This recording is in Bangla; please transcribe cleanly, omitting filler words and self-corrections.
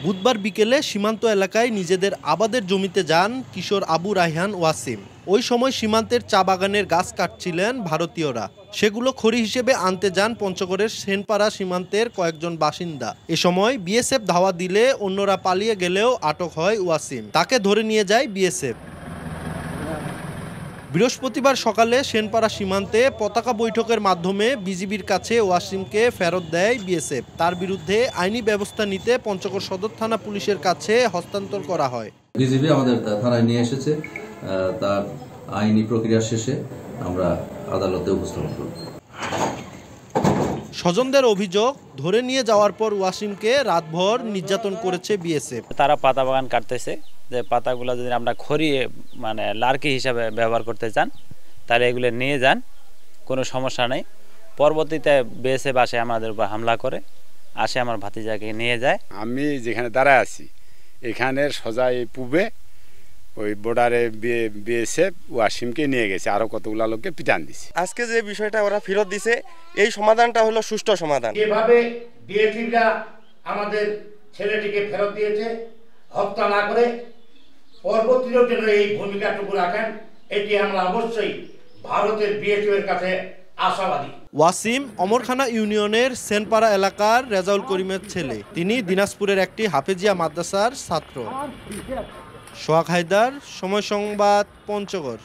বুধবার বিকেলে সীমান্ত এলাকায় নিজেদের আবাদের জমিতে যান কিশোর আবু রায়হান ওয়াসিম। ওই সময় সীমান্তের চা বাগানের গাছ কাটছিলেন ভারতীয়রা। সেগুলো খড়ি হিসেবে আনতে যান পঞ্চগড়ের সেনপাড়া সীমান্তের কয়েকজন বাসিন্দা। এ সময় বিএসএফ ধাওয়া দিলে অন্যরা পালিয়ে গেলেও আটক হয় ওয়াসিম। তাকে ধরে নিয়ে যায় বিএসএফ। বৃহস্পতিবার সকালে সেনপাড়া সীমান্তে পতাকা বৈঠকের মাধ্যমে বিজিবির কাছে ওয়াসিমকে ফেরত দেয় বিএসএফ। তার বিরুদ্ধে আইনি ব্যবস্থা নিতে পঞ্চগড় সদর থানা পুলিশের কাছে হস্তান্তর করা হয়। বিজিবি আমাদের থানায় নিয়ে এসেছে, তার আইনি প্রক্রিয়া শেষে আমরা আদালতে উপস্থাপন করব। স্বজনদের অভিযোগ, ধরে নিয়ে যাওয়ার পর ওয়াসিমকে রাতভর নির্যাতন করেছে বিএসএফ। তারা পাতা বাগান কাটতেছে, যে পাতাগুলো যদি আমরা খড়িয়ে লার্কি হিসাবে ব্যবহার করতে চান তাহলে এগুলো নিয়ে যান, কোনো সমস্যা নেই। পরবর্তীতে বিএসএফ আসে আমাদের উপর হামলা করে, আসে আমার ভাতিজাকে নিয়ে যায়। আমি যেখানে দাঁড়ায় আছি এখানে সোজা এই পূবে ওই বর্ডারে বিএসএফ ওয়াসিমকে নিয়ে গেছে, আরো কতগুলা লোককে পিটান দিছে। আজকে যে বিষয়টা ওরা ফেরত দিছে, এই সমাধানটা হলো সুষ্ঠু সমাধান। এভাবে বিএসএফরা আমাদের ছেলেটিকে ফেরত দিয়েছে, হত্যা না করে। পরবর্তীদের জন্য এই ভূমিকাটুকু রাখেন, এটি আমরা অবশ্যই ভারতের বিএসএফের কাছে আশাবাদী। ওয়াসিম অমরখানা ইউনিয়নের সেনপাড়া এলাকার রেজাউল করিমের ছেলে। তিনি দিনাজপুরের একটি হাফেজিয়া মাদ্রাসার ছাত্র। সোহাগ হায়দার, সময় সংবাদ, পঞ্চগড়।